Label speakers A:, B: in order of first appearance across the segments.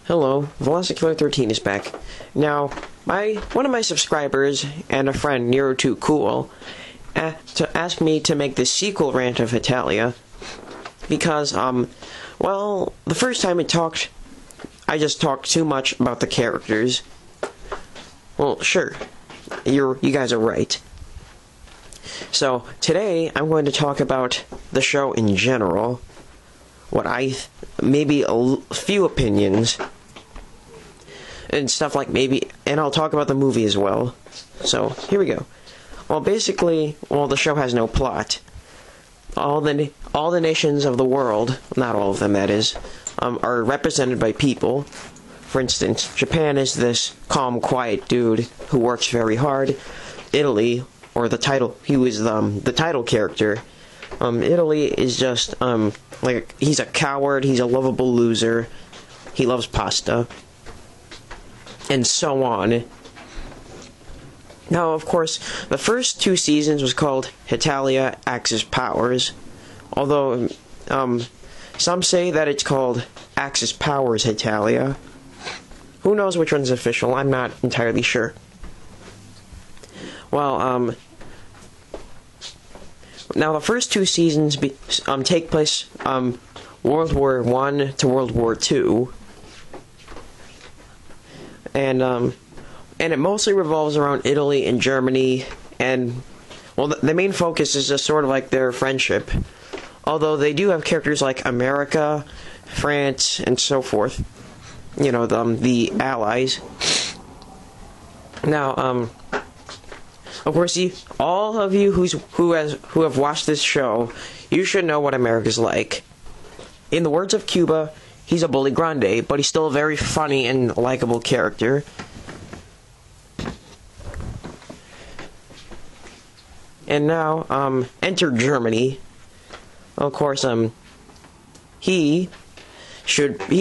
A: Hello, Velocicular13 is back. Now, one of my subscribers and a friend, Nero2Cool, asked me to make this sequel rant of Hetalia because, well, the first time I just talked too much about the characters. Well, sure, you guys are right. So, today, I'm going to talk about the show in general, maybe a few opinions, and stuff like and I'll talk about the movie as well. So, here we go. Well, basically, the show has no plot. All the nations of the world, not all of them that is, are represented by people. For instance, Japan is this calm, quiet dude who works very hard. Italy, or he was the title character. Italy is just, he's a coward, he's a lovable loser, he loves pasta, and so on. Now, of course, the first 2 seasons was called Hetalia Axis Powers, although, some say that it's called Axis Powers Hetalia. Who knows which one's official? I'm not entirely sure. Well, now the first 2 seasons take place World War I to World War II, and it mostly revolves around Italy and Germany, and the main focus is just sort of like their friendship. Although they do have characters like America, France, and so forth. You know, the Allies. Now, of course, all of you who have watched this show, you should know what America's like. In the words of Cuba, he's a bully grande, but he's still a very funny and likable character. And now, enter Germany. Of course, he's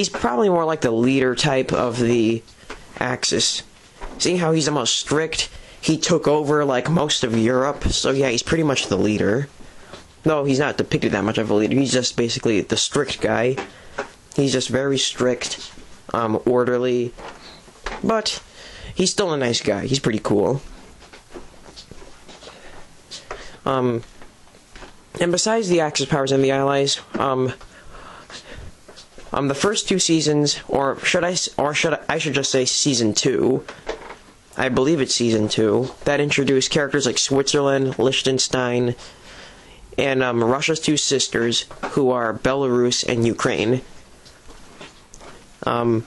A: probably more like the leader type of the Axis. Seeing how he's the most strict, he took over, like, most of Europe, so yeah, he's pretty much the leader. No, he's not depicted that much of a leader, he's just basically the strict guy. He's just very strict, orderly, but he's still a nice guy, he's pretty cool. And besides the Axis powers and the Allies, the first 2 seasons, I should just say season 2, I believe it's season 2, that introduced characters like Switzerland, Liechtenstein, and Russia's 2 sisters, who are Belarus and Ukraine. Remember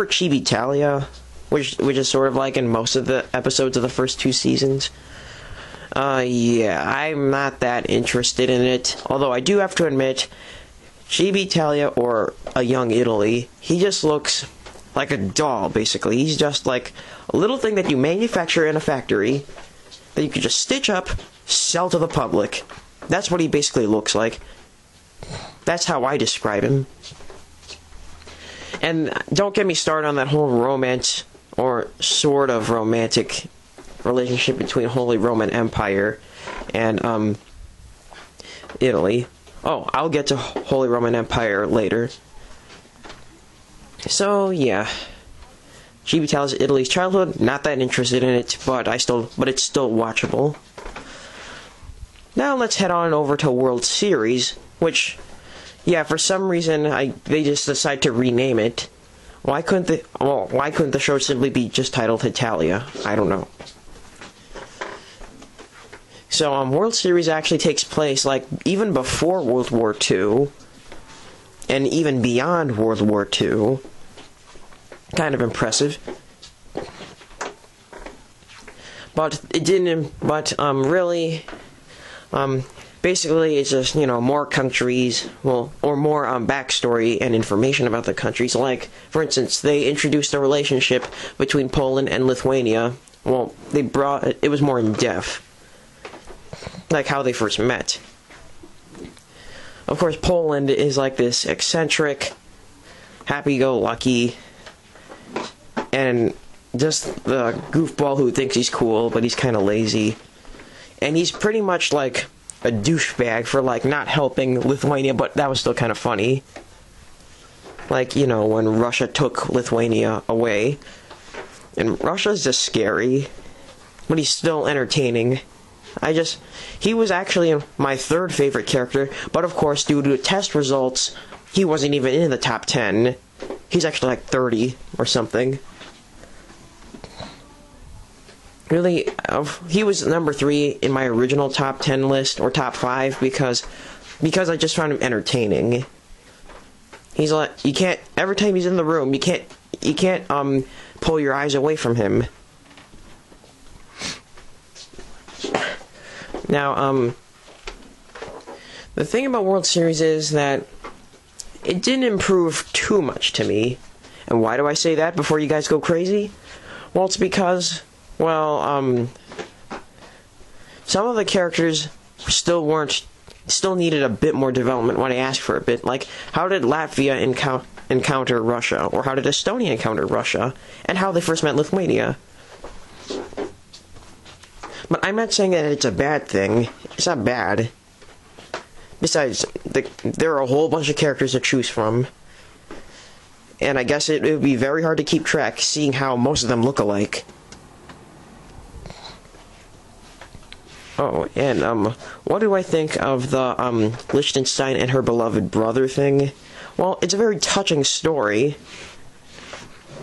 A: Hetalia, which is sort of like in most of the episodes of the first 2 seasons? Yeah, I'm not that interested in it, although I do have to admit, Hetalia, or a young Italy, he just looks like a doll, basically. He's just like a little thing that you manufacture in a factory that you could just stitch up, sell to the public. That's what he basically looks like. That's how I describe him. And don't get me started on that whole romance, or sort of romantic relationship between Holy Roman Empire and Italy. Oh, I'll get to Holy Roman Empire later. So yeah, Hetalia is Italy's childhood. Not that interested in it, but it's still watchable. Now let's head on over to World Series, which, yeah, for some reason they just decided to rename it. Why couldn't the show simply be just titled Hetalia? I don't know. So, World Series actually takes place, like, even before World War II, and even beyond World War II. Kind of impressive. But it didn't, really, basically it's just, more countries, or more, backstory and information about the countries. Like, for instance, they introduced a relationship between Poland and Lithuania. Well, it was more in depth. Like how they first met. Of course, Poland is like this eccentric, happy-go-lucky, and just the goofball who thinks he's cool, but he's kind of lazy. And he's pretty much like a douchebag for, like, not helping Lithuania, but that was still kind of funny. Like, you know, when Russia took Lithuania away. And Russia's just scary, but he's still entertaining. He was actually my third favorite character, but of course, due to test results, he wasn't even in the top 10. He's actually like 30 or something. Really, he was number 3 in my original top 10 list, or top 5, because I just found him entertaining. He's like, you can't, every time he's in the room, you can't pull your eyes away from him. Now, the thing about World Series is that it didn't improve too much to me. And why do I say that before you guys go crazy? Well, it's because, well, some of the characters still needed a bit more development when I asked for a bit. Like, how did Latvia encounter Russia? Or how did Estonia encounter Russia? And how they first met Lithuania? But I'm not saying that it's a bad thing. It's not bad. Besides, there are a whole bunch of characters to choose from. And I guess it would be very hard to keep track, seeing how most of them look alike. Oh, and, what do I think of the, Liechtenstein and her beloved brother thing? Well, it's a very touching story.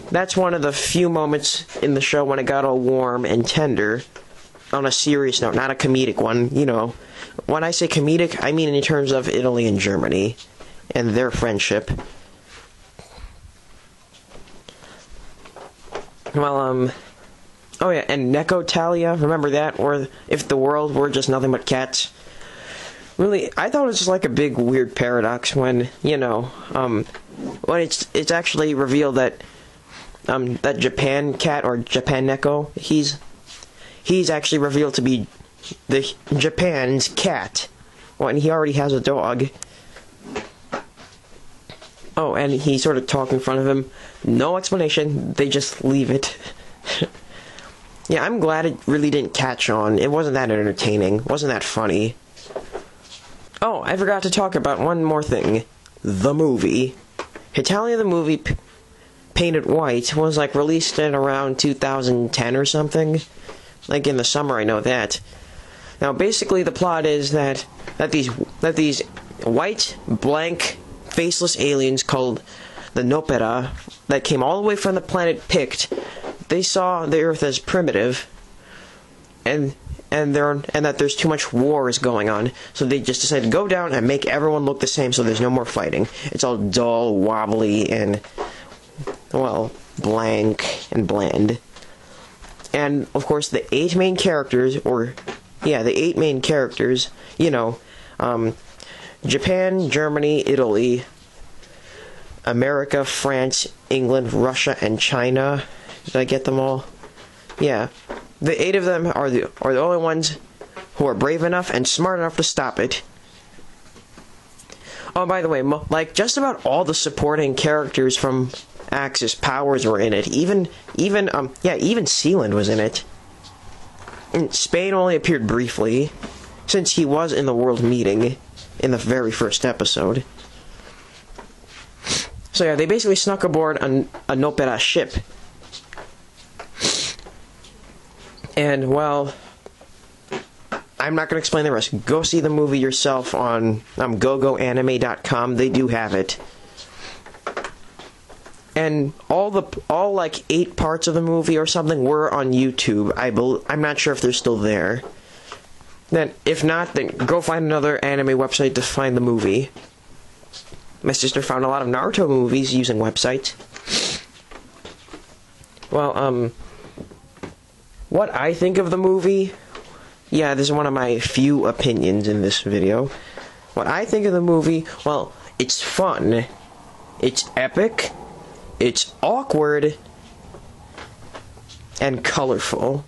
A: That's one of the few moments in the show when it got all warm and tender. On a serious note, not a comedic one, you know. When I say comedic, I mean in terms of Italy and Germany and their friendship. Well, oh yeah, and Hetalia, remember that? Or if the world were just nothing but cats. Really, I thought it was just like a big weird paradox when, you know, when it's actually revealed that that Japan cat, or Japan Neko, he's actually revealed to be the Japan's cat. Well, and he already has a dog. Oh, and he sort of talked in front of him. No explanation, they just leave it. Yeah, I'm glad it really didn't catch on. It wasn't that entertaining. Wasn't that funny. Oh, I forgot to talk about one more thing. The movie. Hetalia the movie, Painted White, was like released in around 2010 or something. Like in the summer, I know that. Now, basically, the plot is that these white, blank, faceless aliens called the Nopera that came all the way from the planet Pict. They saw the Earth as primitive, and that there's too much wars going on, so they just decided to go down and make everyone look the same, so there's no more fighting. It's all dull, wobbly, and, well, blank and bland. And, of course, the 8 main characters, you know, Japan, Germany, Italy, America, France, England, Russia, and China. Did I get them all? Yeah. The 8 of them are the only ones who are brave enough and smart enough to stop it. Oh, by the way, like, just about all the supporting characters from Axis Powers were in it. Even Sealand was in it. And Spain only appeared briefly, since he was in the world meeting in the very first episode. So yeah, they basically snuck aboard a Nopera ship. And, well, I'm not going to explain the rest. Go see the movie yourself on gogoanime.com. They do have it. And all like 8 parts of the movie or something were on YouTube. I'm not sure if they're still there. Then, if not, then go find another anime website to find the movie. My sister found a lot of Naruto movies using websites. Well, what I think of the movie, yeah, this is one of my few opinions in this video. What I think of the movie, well, it's fun, it's epic, it's awkward, and colorful.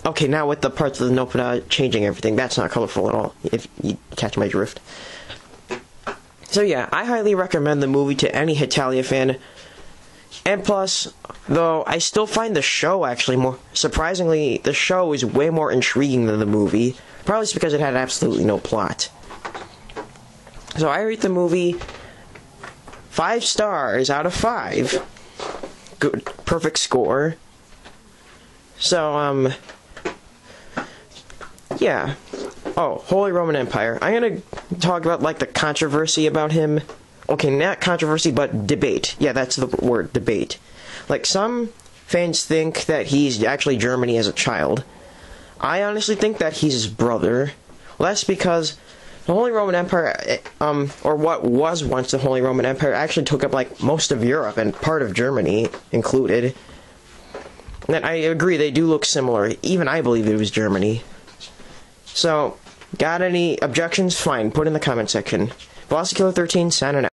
A: Okay, now with the parts of the Nopera changing everything, that's not colorful at all, if you catch my drift. So yeah, I highly recommend the movie to any Hetalia fan. And plus, though, I still find the show actually more... Surprisingly, the show is way more intriguing than the movie. Probably just because it had absolutely no plot. So I rate the movie 5 5 stars out of 5. Good, perfect score. So, yeah. Oh, Holy Roman Empire. I'm gonna talk about, like, the controversy about him. Okay, not controversy, but debate. Yeah, that's the word, debate. Like, some fans think that he's actually Germany as a child. I honestly think that he's his brother. Well, that's because the Holy Roman Empire, or what was once the Holy Roman Empire, actually took up, like, most of Europe and part of Germany included. And I agree, they do look similar. Even I believe it was Germany. So, got any objections? Fine, put in the comment section. VelociKiller13, signing out.